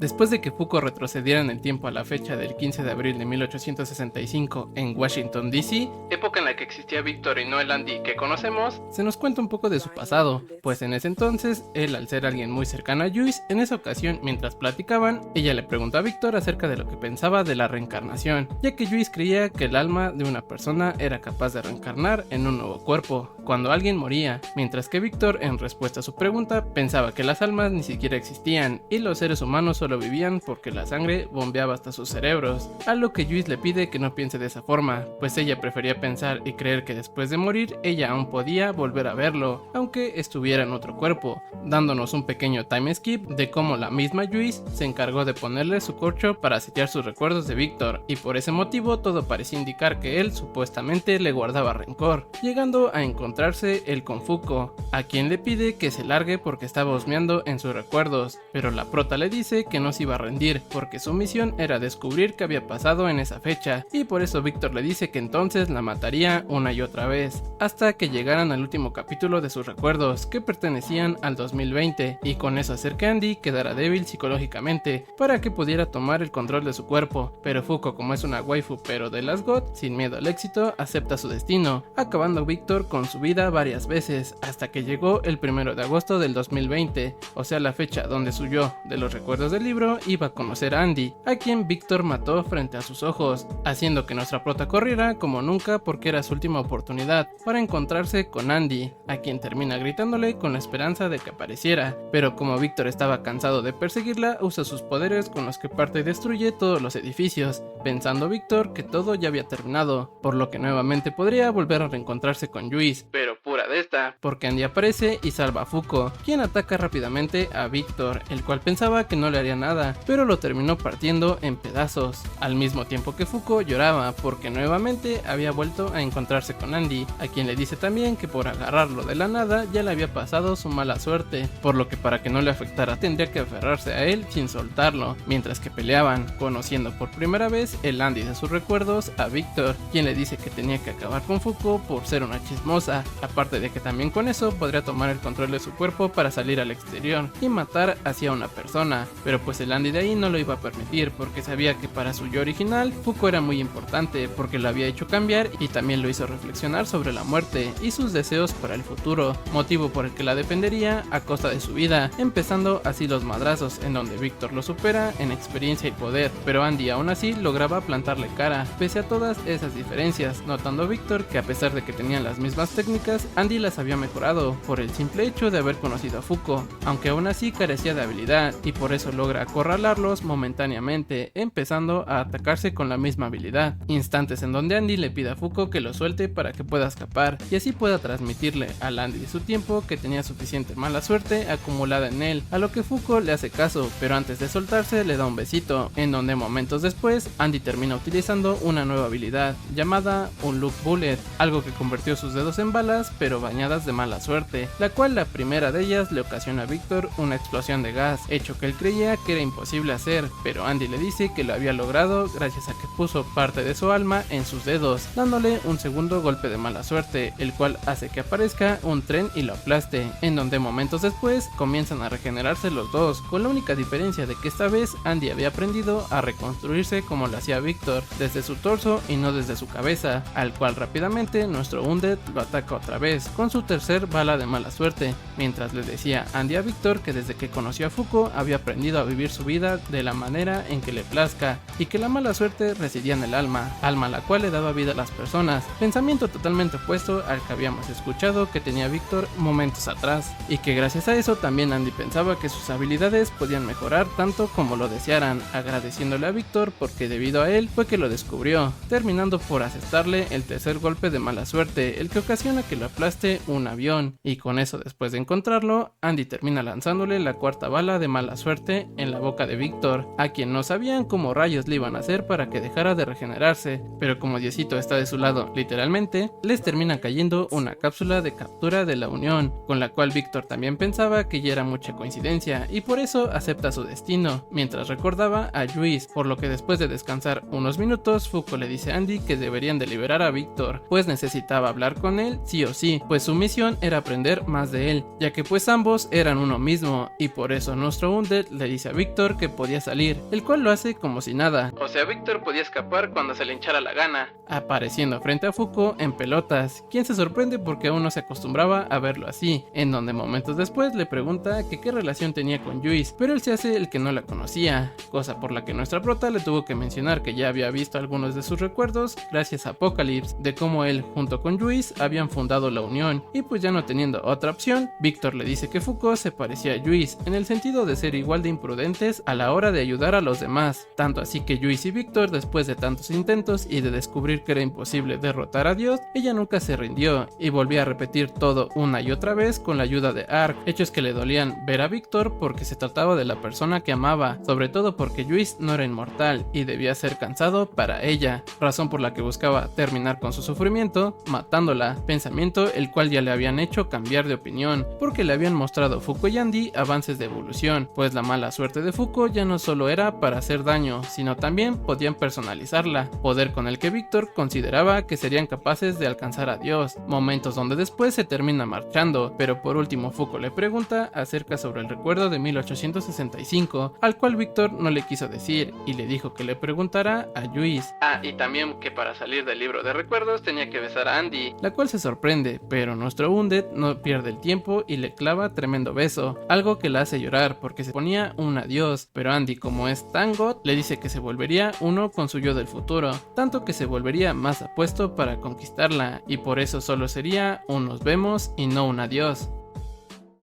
Después de que Fuko retrocediera en el tiempo a la fecha del 15 de abril de 1865 en Washington, D.C., época en la que existía Víctor y no el Andy que conocemos, se nos cuenta un poco de su pasado, pues en ese entonces, él al ser alguien muy cercano a Juice, en esa ocasión mientras platicaban, ella le preguntó a Víctor acerca de lo que pensaba de la reencarnación, ya que Juice creía que el alma de una persona era capaz de reencarnar en un nuevo cuerpo, cuando alguien moría, mientras que Víctor, en respuesta a su pregunta, pensaba que las almas ni siquiera existían y los seres humanos solo vivían porque la sangre bombeaba hasta sus cerebros, a lo que Juice le pide que no piense de esa forma, pues ella prefería pensar y creer que después de morir ella aún podía volver a verlo, aunque estuviera en otro cuerpo, dándonos un pequeño time skip de cómo la misma Juice se encargó de ponerle su corcho para sellar sus recuerdos de Víctor, y por ese motivo todo parecía indicar que él supuestamente le guardaba rencor, llegando a encontrarse él con Fuko, a quien le pide que se largue porque estaba husmeando en sus recuerdos, pero la prota le dice que no se iba a rendir porque su misión era descubrir qué había pasado en esa fecha, y por eso Víctor le dice que entonces la mataría una y otra vez, hasta que llegaran al último capítulo de sus recuerdos, que pertenecían al 2020, y con eso hacer que Andy quedara débil psicológicamente para que pudiera tomar el control de su cuerpo, pero Fuko, como es una waifu pero de las God, sin miedo al éxito, acepta su destino, acabando Víctor con su vida varias veces, hasta que llegó el 1 de agosto del 2020, o sea la fecha donde su yo de los recuerdos del libro iba a conocer a Andy, a quien Víctor mató frente a sus ojos, haciendo que nuestra prota corriera como nunca porque era su última oportunidad para encontrarse con Andy, a quien termina gritándole con la esperanza de que apareciera, pero como Víctor estaba cansado de perseguirla, usa sus poderes con los que parte y destruye todos los edificios, pensando Víctor que todo ya había terminado, por lo que nuevamente podría volver a reencontrarse con Juice, pero pura de esta, porque Andy aparece y salva a Fuko, quien ataca rápidamente a Víctor, el cual pensaba que no le haría nada, pero lo terminó partiendo en pedazos, al mismo tiempo que Fuko lloraba porque nuevamente había vuelto a encontrarse con Andy, a quien le dice también que por agarrarlo de la nada ya le había pasado su mala suerte, por lo que para que no le afectara tendría que aferrarse a él sin soltarlo, mientras que peleaban, conociendo por primera vez el Andy de sus recuerdos a Víctor, quien le dice que tenía que acabar con Fuko por ser una chismosa, aparte de que también con eso podría tomar el control de su cuerpo para salir al exterior y matar hacia una persona, pero pues el Andy de ahí no lo iba a permitir porque sabía que para su yo original Fuko era muy importante porque lo había hecho cambiar y también lo hizo reflexionar sobre la muerte y sus deseos para el futuro, motivo por el que la defendería a costa de su vida, empezando así los madrazos en donde Víctor lo supera en experiencia y poder, pero Andy aún así lograba plantarle cara, pese a todas esas diferencias, notando Víctor que a pesar de que tenían las mismas técnicas, Andy las había mejorado por el simple hecho de haber conocido a Fuko, aunque aún así carecía de habilidad y por eso logra acorralarlos momentáneamente, empezando a atacarse con la misma habilidad, instantes en donde Andy le pide a Fuko que lo suelte para que pueda escapar y así pueda transmitirle al Andy de su tiempo que tenía suficiente mala suerte acumulada en él, a lo que Fuko le hace caso, pero antes de soltarse le da un besito, en donde momentos después Andy termina utilizando una nueva habilidad llamada un Look Bullet, algo que convirtió sus dedos en balas pero bañadas de mala suerte, la cual la primera de ellas le ocasiona a Víctor una explosión de gas, hecho que él creía que era imposible hacer, pero Andy le dice que lo había logrado gracias a que puso parte de su alma en sus dedos, dándole un segundo golpe de mala suerte, el cual hace que aparezca un tren y lo aplaste, en donde momentos después comienzan a regenerarse los dos, con la única diferencia de que esta vez Andy había aprendido a reconstruirse como lo hacía Víctor, desde su torso y no desde su cabeza, al cual rápidamente nuestro Undead lo ataca otra vez, con su tercer bala de mala suerte, mientras le decía Andy a Víctor que desde que conoció a Fuko había aprendido a vivir su vida de la manera en que le plazca, y que la mala suerte residía en el alma la cual le daba vida a las personas, pensamiento totalmente opuesto al que habíamos escuchado que tenía Víctor momentos atrás, y que gracias a eso también Andy pensaba que sus habilidades podían mejorar tanto como lo desearan, agradeciéndole a Víctor porque debido a él fue que lo descubrió, terminando por asestarle el tercer golpe de mala suerte, el que ocasiona que lo aplaste un avión, y con eso después de encontrarlo, Andy termina lanzándole la cuarta bala de mala suerte en la boca de Víctor, a quien no sabían cómo rayos le iban a hacer para que dejara de regenerarse, pero como Diosito está de su lado literalmente, les termina cayendo una cápsula de captura de la Unión, con la cual Víctor también pensaba que ya era mucha coincidencia y por eso acepta su destino, mientras recordaba a Juice, por lo que después de descansar unos minutos, Fuko le dice a Andy que deberían de liberar a Víctor, pues necesitaba hablar con él sí o sí, pues su misión era aprender más de él, ya que pues ambos eran uno mismo, y por eso nuestro Undead le dice a Víctor que podía salir, el cual lo hace como si nada. O sea, Víctor podía escapar cuando se le hinchara la gana, apareciendo frente a Fuko en pelotas, quien se sorprende porque aún no se acostumbraba a verlo así, en donde momentos después le pregunta que qué relación tenía con Juice, pero él se hace el que no la conocía, cosa por la que nuestra prota le tuvo que mencionar que ya había visto algunos de sus recuerdos gracias a Apocalypse, de cómo él junto con Juice habían fundado la unión, y pues ya no teniendo otra opción, Víctor le dice que Fuko se parecía a Juice en el sentido de ser igual de imprudentes a la hora de ayudar a los demás, tanto así que Juice y Víctor, después de tantos intentos y de descubrir que era imposible derrotar a Dios, ella nunca se rindió y volvía a repetir todo una y otra vez con la ayuda de Ark, hechos que le dolían ver a Víctor porque se trataba de la persona que amaba, sobre todo porque Juice no era inmortal y debía ser cansado para ella, razón por la que buscaba terminar con su sufrimiento matándola, pensamiento el cual ya le habían hecho cambiar de opinión porque le habían mostrado Fuko y Andy avances de evolución, pues la mala suerte de Fuko ya no solo era para hacer daño, sino también podían personalizarla, poder con el que Víctor consideraba que serían capaces de alcanzar a Dios, momentos donde después se termina marchando, pero por último Fuko le pregunta acerca sobre el recuerdo de 1865, al cual Víctor no le quiso decir y le dijo que le preguntara a Juice. Y también que para salir del libro de recuerdos tenía que besar a Andy, la cual se sorprende, pero nuestro Undead no pierde el tiempo y le clava tremendo beso, algo que la hace llorar porque se ponía un adiós, pero Andy, como es tan god, le dice que se volvería uno con su yo del futuro, tanto que se volvería más apuesto para conquistarla y por eso solo sería un nos vemos y no un adiós.